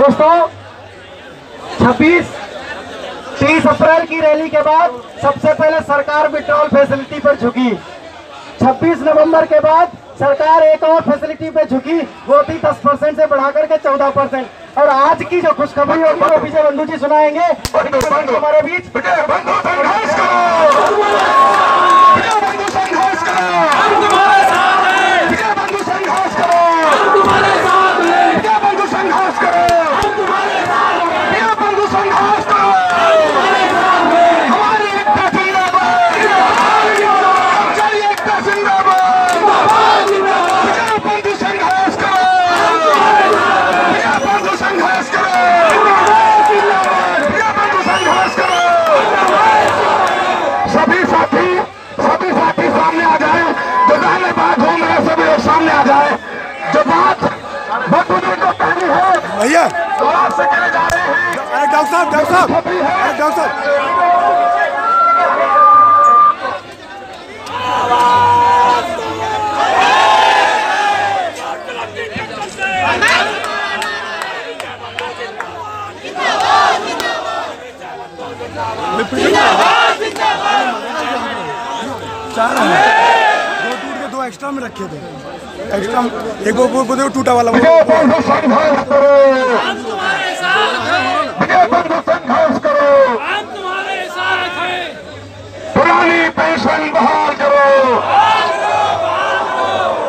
दोस्तों 30 अप्रैल की रैली के बाद सबसे पहले सरकार विड्रॉल फैसिलिटी पर झुकी। 26 नवंबर के बाद सरकार एक और फैसिलिटी पे झुकी, वो थी 10% से बढ़ाकर के 14%। और आज की जो खुशखबरी होगी वो विजय बंधु जी सुनाएंगे हमारे बीच। भैया अरे डॉक्टर साहब दो एक्स्ट्रा में रखे थे, एक्स्ट्रा एक वो टूटा वाला पुरानी पेंशन बहाल करो।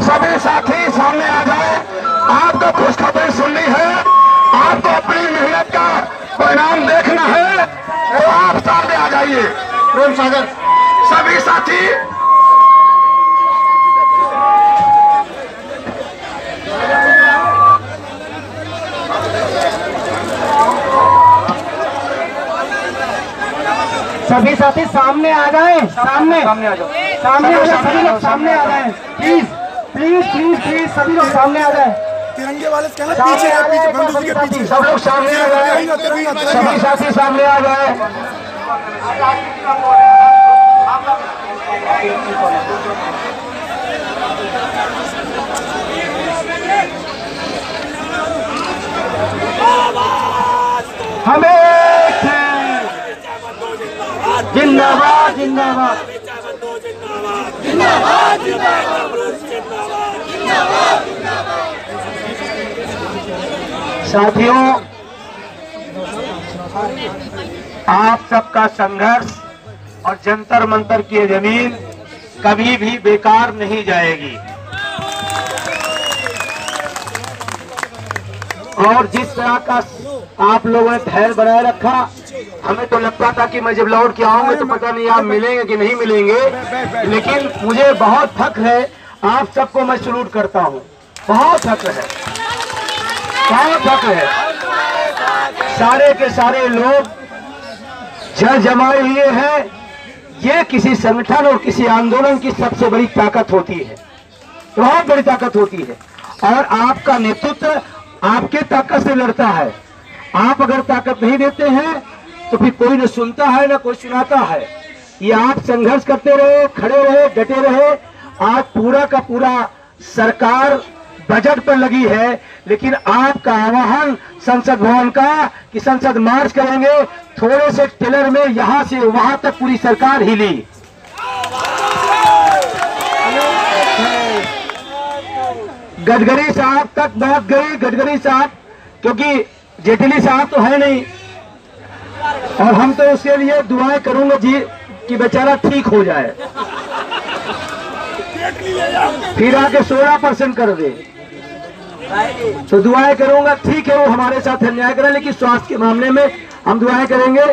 सभी साथी सामने आ जाए। आपको खुशखबरी सुननी है, आपको अपनी मेहनत का परिणाम देखना है तो आप सामने आ जाइए। प्रेम सागर सभी साथी सामने आ जाए, सामने आ जाओ, सामने आ जाए, सभी लोग सामने आ जाए, प्लीज प्लीज प्लीज प्लीज सभी लोग सामने आ जाए। तिरंगे वाले पीछे बंधु के पीछे सब लोग सामने आ जाए, सभी साथी सामने आ जाए। हमें जिंदाबाद जिंदाबाद जिंदाबाद साथियों, आप सबका संघर्ष और जंतर मंतर की जमीन कभी भी बेकार नहीं जाएगी। और जिस तरह का आप लोगों ने धैर्य बनाए रखा, हमें तो लगता था कि मैं जब लौट के आऊंगा तो पता नहीं आप मिलेंगे कि नहीं मिलेंगे, लेकिन मुझे बहुत फख्र है। आप सबको मैं सैल्यूट करता हूं, बहुत फख्र है, बहुत फख्र है। सारे के सारे लोग जल जमाए हुए हैं। ये किसी संगठन और किसी आंदोलन की सबसे बड़ी ताकत होती है, बहुत बड़ी ताकत होती है। और आपका नेतृत्व आपके ताकत से लड़ता है। आप अगर ताकत नहीं देते हैं तो फिर कोई न सुनता है न कोई सुनाता है। ये आप संघर्ष करते रहे, खड़े रहे, डटे रहे। आज पूरा का पूरा सरकार बजट पर लगी है, लेकिन आपका आह्वान संसद भवन का कि संसद मार्च करेंगे, थोड़े से टेलर में यहां से वहां तक पूरी सरकार हिली। गडकरी साहब तक बात गई, गडकरी साहब, क्योंकि जेटली साहब तो है नहीं, और हम तो उसके लिए दुआएं करूंगा जी कि बेचारा ठीक हो जाए, फिर आके 16% कर दे, तो दुआएं करूंगा। ठीक है, वो हमारे साथ अन्याय करें, लेकिन स्वास्थ्य के मामले में हम दुआएं करेंगे।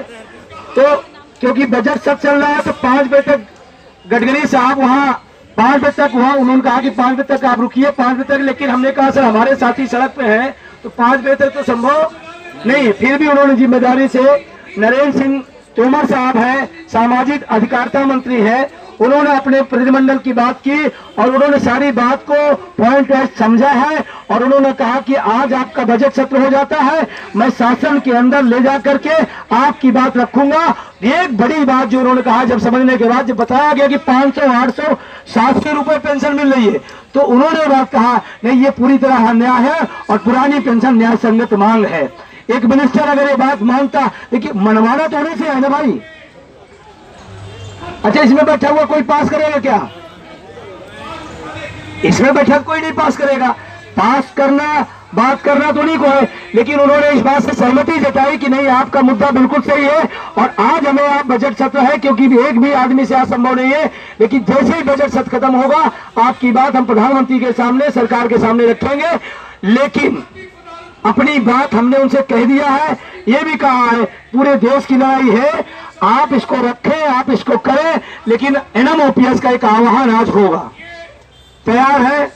तो क्योंकि बजट सब चल रहा है, तो 5 बजे तक गडकरी साहब वहां 5 बजे तक वहां, उन्होंने कहा कि 5 बजे तक आप रुकिए, 5 बजे तक, लेकिन हमने कहा सर हमारे साथी सड़क पे हैं तो 5 बजे तक तो संभव नहीं। फिर भी उन्होंने जिम्मेदारी से, नरेंद्र सिंह तोमर साहब है, सामाजिक अधिकारिता मंत्री है, उन्होंने अपने प्रतिनिधिमंडल की बात की और उन्होंने सारी बात को पॉइंट वाइज समझा है और उन्होंने कहा कि आज आपका बजट सत्र हो जाता है, मैं शासन के अंदर ले जा करके आपकी बात रखूंगा। एक बड़ी बात जो उन्होंने कहा, जब समझने के बाद जब बताया गया कि 500, 800, 700 रुपए पेंशन मिल रही है, तो उन्होंने बात कहा नहीं, ये पूरी तरह अन्याय है और पुरानी पेंशन न्याय संगत मांग है। एक मिनिस्टर अगर ये बात मानता, देखिए मनवाना तो होने से है ना भाई। अच्छा, इसमें बैठा हुआ कोई पास करेगा क्या? इसमें बैठा कोई नहीं पास करेगा। पास करना, बात करना तो नहीं को है, लेकिन उन्होंने इस बात से सहमति जताई कि नहीं, आपका मुद्दा बिल्कुल सही है और आज हमें आप बजट सत्र है, क्योंकि एक भी आदमी से असंभव नहीं है, लेकिन जैसे ही बजट सत्र खत्म होगा आपकी बात हम प्रधानमंत्री के सामने, सरकार के सामने रखेंगे। लेकिन अपनी बात हमने उनसे कह दिया है, ये भी कहा है पूरे देश की लड़ाई है, आप इसको रखें, आप इसको करें, लेकिन एनएमओपीएस का एक आह्वान आज होगा। तैयार है?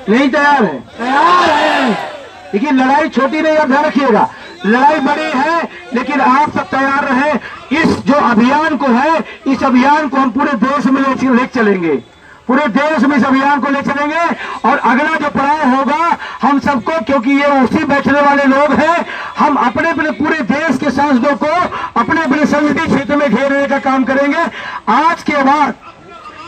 नहीं तैयार है? तैयार है। लेकिन लड़ाई छोटी नहीं, आप ध्यान रखिएगा, लड़ाई बड़ी है, लेकिन आप सब तैयार रहें। इस जो अभियान को है, इस अभियान को हम पूरे देश में ले चलेंगे, पूरे देश में इस अभियान को ले चलेंगे और अगला जो पड़ाव होगा हम सबको, क्योंकि ये उसी बैठने वाले लोग हैं, हम अपने अपने पूरे देश के सांसदों को अपने अपने संसदीय क्षेत्र में घेरने का काम करेंगे। आज के बाद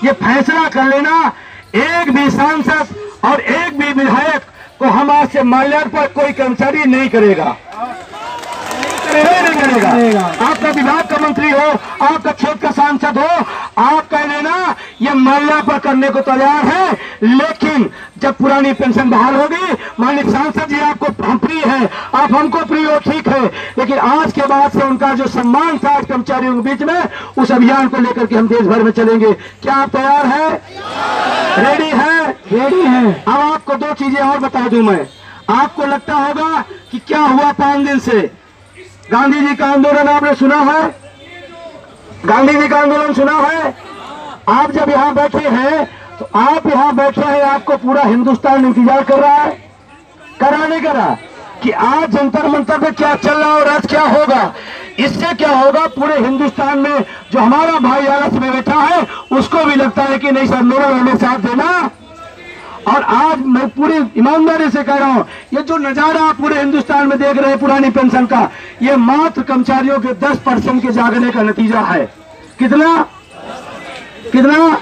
ये फैसला कर लेना, एक भी सांसद और एक भी विधायक को हम आज से माल्यार्पण पर कोई कर्मचारी नहीं करेगा, नहीं करेगा। आपका विभाग का मंत्री हो, आपका क्षेत्र का सांसद हो, आप कह लेना ये माल्यार्पण करने को तैयार है, लेकिन जब पुरानी पेंशन बहाल होगी, माननीय सांसद जी आपको हम प्रिय है, आप हमको प्रिय हो, ठीक है, लेकिन आज के बाद से उनका जो सम्मान था कर्मचारियों के बीच में, उस अभियान को लेकर के हम देश भर में चलेंगे। क्या आप तैयार है? रेडी है? रेडी है। अब आपको दो चीजें और बता दूं मैं। आपको लगता होगा कि क्या हुआ 5 दिन से, गांधी जी का आंदोलन आपने सुना है? गांधी जी का आंदोलन सुना है? आप जब यहाँ बैठे हैं तो आप यहाँ बैठे हैं, आपको पूरा हिंदुस्तान इंतजार कर रहा है, करा नहीं करा कि आज जंतर मंतर पे क्या चल रहा और आज क्या होगा। इससे क्या होगा, पूरे हिंदुस्तान में जो हमारा भाई आलस में बैठा है उसको भी लगता है कि नहीं सर, मेरा हमें साथ देना। और आज मैं पूरी ईमानदारी से कह रहा हूं, ये जो नजारा आप पूरे हिंदुस्तान में देख रहे हैं पुरानी पेंशन का, ये मात्र कर्मचारियों के 10% के जागने का नतीजा है। कितना? कितना?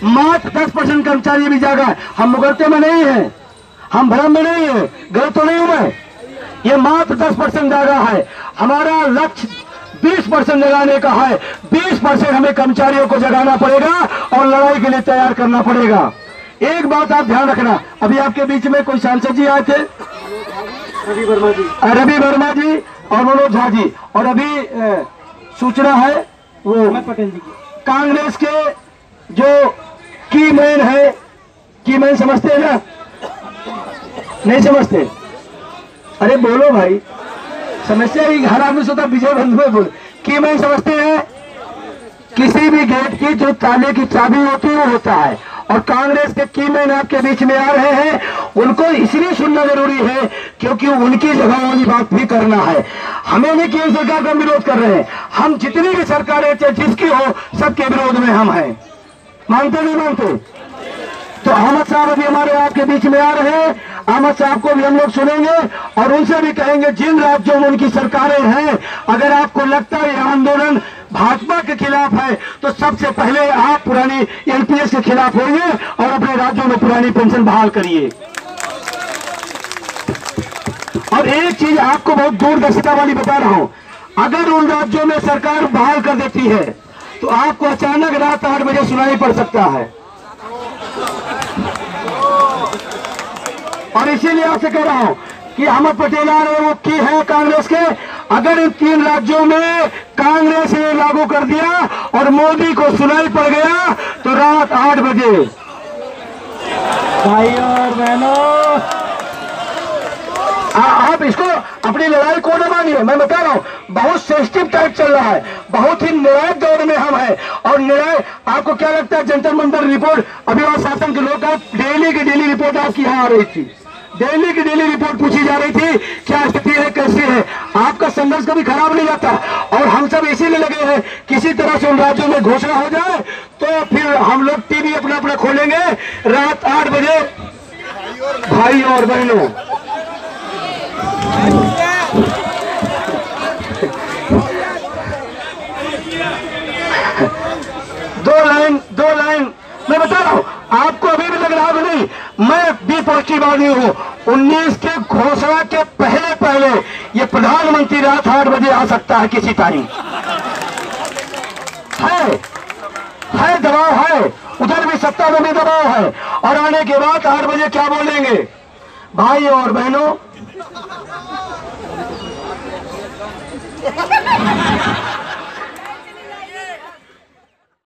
मात्र 10% कर्मचारी भी जागा है। हम मुगलते में नहीं है, हम भ्रम में नहीं है, गलत तो नहीं हूं मैं, ये मात्र 10% जागा है। हमारा लक्ष्य 20% जगाने का है। 20% हमें कर्मचारियों को जगाना पड़ेगा और लड़ाई के लिए तैयार करना पड़ेगा। एक बात आप ध्यान रखना, अभी आपके बीच में कोई सांसद जी आए थे, रवि वर्मा जी और मनोज झा जी, और अभी सूचना है वो पटेल जी की, कांग्रेस के जो की मैन है, की मैन समझते हैं ना? नहीं समझते? अरे बोलो भाई, समस्या ही हर आदमी सोता विजय बंधु बोल, की मैन समझते हैं? किसी भी गेट की जो ताले की चाबी होती है वो होता है, और कांग्रेस के की मैन आपके बीच में आ रहे हैं, उनको इसलिए सुनना जरूरी है क्योंकि उनकी जगह वाली बात भी करना है। हमें नहीं केंद्र सरकार का विरोध कर रहे हैं, हम जितनी भी सरकारें चाहे जिसकी हो, सबके विरोध में हम हैं। मानते नहीं मानते? तो अहमद साहब अभी हमारे आपके बीच में आ रहे हैं, अहमद साहब को भी हम लोग सुनेंगे और उनसे भी कहेंगे, जिन राज्यों में उनकी सरकारें हैं, अगर आपको लगता है यह आंदोलन भाजपा के खिलाफ है तो सबसे पहले आप पुरानी एनपीएस के खिलाफ होइए और अपने राज्यों में पुरानी पेंशन बहाल करिए। और एक चीज आपको बहुत दूरदर्शिता वाली बता रहा हूं, अगर उन राज्यों में सरकार बहाल कर देती है तो आपको अचानक रात 8 बजे सुनाई पड़ सकता है। और इसीलिए आपसे कह रहा हूं कि अहमद पटेल आ रहे वो की है कांग्रेस के, अगर इन 3 राज्यों में कांग्रेस ने लागू कर दिया और मोदी को सुनाई पड़ गया तो रात 8 बजे, भाई और बहनों, आप इसको अपनी लड़ाई को न मानिए। मैं बता रहा हूं, बहुत सेंसिटिव टाइप चल रहा है, बहुत ही निर्णायक दौर में हम हैं। और निर्णय आपको क्या लगता है, जंतर मंतर रिपोर्ट अभी और शासन के लोग डेली की डेली रिपोर्ट आपकी यहाँ आ रही थी, डेली की डेली रिपोर्ट पूछी जा रही थी, क्या स्थिति है, कैसी है। आपका संघर्ष कभी खराब नहीं जाता। और हम सब इसीलिए लगे हैं, किसी तरह से उन राज्यों में घोषणा हो जाए तो फिर हम लोग टीवी अपना अपना खोलेंगे रात 8 बजे। भाई और बहनों, दो लाइन मैं बता रहा हूं आपको, अभी भी लग रहा है नहीं, मैं भी पॉजिटिव आदमी हूं। 19 के घोषणा के पहले ये प्रधानमंत्री रात 8 बजे आ सकता है किसी टाइम। है दबाव है, उधर भी सत्ता में भी दबाव है, और आने के बाद 8 बजे क्या बोलेंगे? भाई और बहनों,